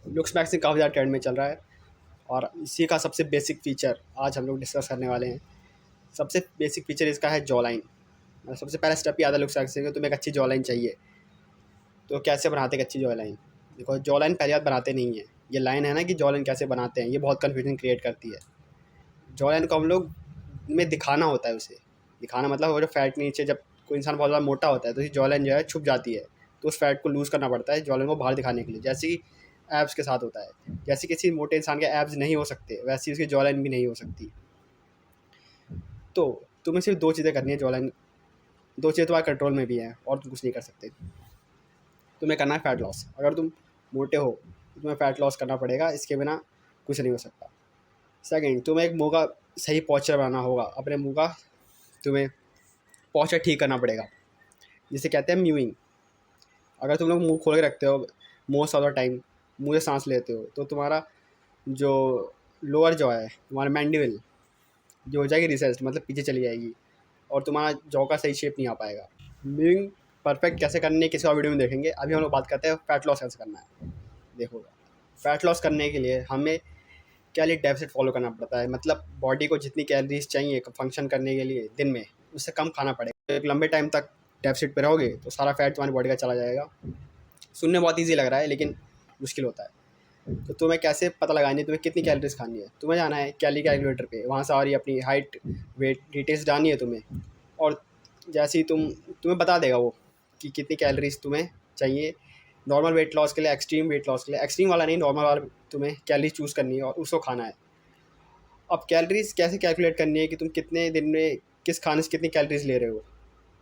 Looks maxing काफ़ी ज़्यादा trend में चल रहा है और इसी का सबसे बेसिक फ़ीचर आज हम लोग डिस्कस करने वाले हैं। सबसे बेसिक फ़ीचर इसका है जॉ लाइन। सबसे पहला स्टेप ही आता है लुक्स मैक्सिंग में, तुम्हें एक अच्छी जॉ लाइन चाहिए। तो कैसे बनाते हैं एक अच्छी जॉ लाइन? देखो, जॉ लाइन पहली बात बनाते नहीं है। ये लाइन है ना कि जॉ लाइन कैसे बनाते हैं, ये बहुत कन्फ्यूजन क्रिएट करती है। जॉ लाइन को हम लोग में दिखाना होता है, उसे दिखाना मतलब वो जो फैट के नीचे जब कोई इंसान बहुत ज़्यादा मोटा होता है तो उसकी जॉ लाइन जो है छुप जाती है, तो उस फैट को लूज़ करना पड़ता है जॉ लाइन को बाहर दिखाने के लिए। जैसे कि एब्स के साथ होता है, जैसे किसी मोटे इंसान के एब्स नहीं हो सकते वैसे उसकी जॉ लाइन भी नहीं हो सकती। तो तुम्हें सिर्फ दो चीज़ें करनी है जॉ लाइन, दो चीज़ें तुम्हारे कंट्रोल में भी हैं और तुम कुछ नहीं कर सकते। तुम्हें करना है फ़ैट लॉस। अगर तुम मोटे हो तो तुम्हें फ़ैट लॉस करना पड़ेगा, इसके बिना कुछ नहीं हो सकता। सेकंड, तुम्हें एक मुँह का सही पॉस्चर बनाना होगा। अपने मुँह का तुम्हें पॉस्चर ठीक करना पड़ेगा, जिसे कहते हैं म्यूइंग। अगर तुम लोग मुँह खोल के रखते हो मोस्ट ऑफ द टाइम, मुँह से सांस लेते हो, तो तुम्हारा जो लोअर जॉ है, तुम्हारा मैंडिबल जो हो जाएगी रिसेस्ड, मतलब पीछे चली जाएगी और तुम्हारा जॉ का सही शेप नहीं आ पाएगा। म्यूइंग परफेक्ट कैसे करनी है किसी और वीडियो में देखेंगे। अभी हम लोग बात करते हैं फ़ैट लॉस कैसे करना है। देखो, फ़ैट लॉस करने के लिए हमें कैलोरी डेफिसिट फॉलो करना पड़ता है। मतलब बॉडी को जितनी कैलोरीज चाहिए फंक्शन करने के लिए दिन में, उससे कम खाना पड़ेगा। एक लंबे टाइम तक डेफिसिट पे रहोगे तो सारा फैट तुम्हारी बॉडी का चला जाएगा। सुनने बहुत ईजी लग रहा है लेकिन मुश्किल होता है। तो तुम्हें कैसे पता लगानी है तुम्हें कितनी कैलोरीज खानी है? तुम्हें जाना है कैलोरी कैलकुलेटर पे, वहाँ सारी अपनी हाइट वेट डिटेल्स डालनी है तुम्हें, और जैसे ही तुम्हें बता देगा वो कि कितनी कैलोरीज तुम्हें चाहिए नॉर्मल वेट लॉस के लिए, एक्सट्रीम वेट लॉस के लिए। एक्सट्रीम वाला नहीं, नॉर्मल वाला तुम्हें कैलोरी चूज़ करनी है और उसको खाना है। अब कैलोरीज कैसे कैलकुलेट करनी है कि तुम कितने दिन में किस खाने से कितनी कैलोरीज ले रहे हो,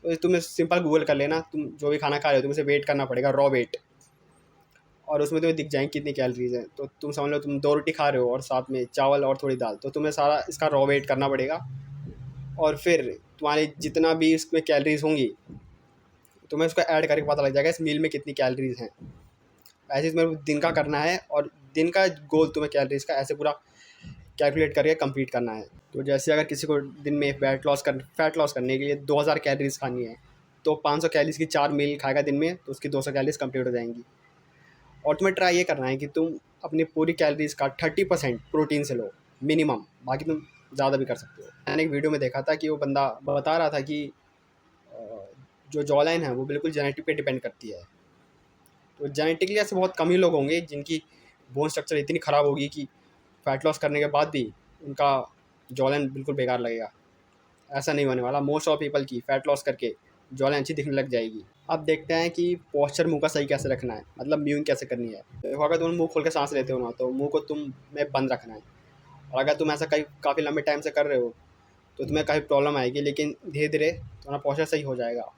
तो तुम्हें सिंपल गूगल कर लेना। तुम जो भी खाना खा रहे हो तुम्हें उसे वेट करना पड़ेगा, रॉ वेट, और उसमें तुम्हें दिख जाएंगे कितनी कैलोरीज हैं। तो तुम समझ लो तुम 2 रोटी खा रहे हो और साथ में चावल और थोड़ी दाल, तो तुम्हें सारा इसका रॉ वेट करना पड़ेगा। और फिर तुम्हारे जितना भी इसमें कैलोरीज होंगी तुम्हें उसको ऐड करके पता लग जाएगा इस मील में कितनी कैलोरीज हैं। ऐसे तुम्हें दिन का करना है और दिन का गोल तुम्हें कैलोरीज का ऐसे पूरा कैलकुलेट करके कंप्लीट करना है। तो जैसे अगर किसी को दिन में फैट लॉस करने के लिए 2000 कैलोरीज खानी है, तो 500 कैलोरीज की 4 मील खाएगा दिन में, तो उसकी 200 कैलोरीज कंप्लीट हो जाएंगी। और तुम्हें ट्राई ये करना है कि तुम अपनी पूरी कैलोरीज का 30% प्रोटीन से लो मिनिमम, बाकी तुम ज़्यादा भी कर सकते हो। मैंने एक वीडियो में देखा था कि वो बंदा बता रहा था कि जो जॉ लाइन है वो बिल्कुल जेनेटिक पे डिपेंड करती है। तो जेनेटिकली ऐसे बहुत कम ही लोग होंगे जिनकी बोन स्ट्रक्चर इतनी ख़राब होगी कि फ़ैट लॉस करने के बाद भी उनका जॉ लाइन बिल्कुल बेकार लगेगा। ऐसा नहीं होने वाला। मोस्ट ऑफ पीपल की फ़ैट लॉस करके जॉ लाइन अच्छी दिखने लग जाएगी। अब देखते हैं कि पोस्चर मुंह का सही कैसे रखना है, मतलब म्यूइंग कैसे करनी है। देखो, अगर तुम मुंह खोल के सांस लेते हो ना, तो मुंह को तुम्हें बंद रखना है। और अगर तुम ऐसा काफ़ी लंबे टाइम से कर रहे हो तो तुम्हें काफ़ी प्रॉब्लम आएगी, लेकिन धीरे धीरे तुम्हारा पोस्चर सही हो जाएगा।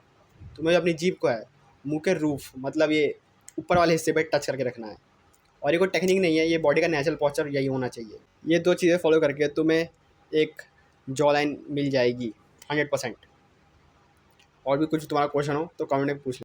तुम्हें अपनी जीभ को है मुँह के रूफ, मतलब ये ऊपर वाले हिस्से पर टच करके रखना है। और ये कोई टेक्निक नहीं है, ये बॉडी का नेचुरल पोस्चर यही होना चाहिए। ये 2 चीज़ें फॉलो करके तुम्हें एक जॉ लाइन मिल जाएगी 100%। और भी कुछ तुम्हारा क्वेश्चन हो तो कमेंट में पूछ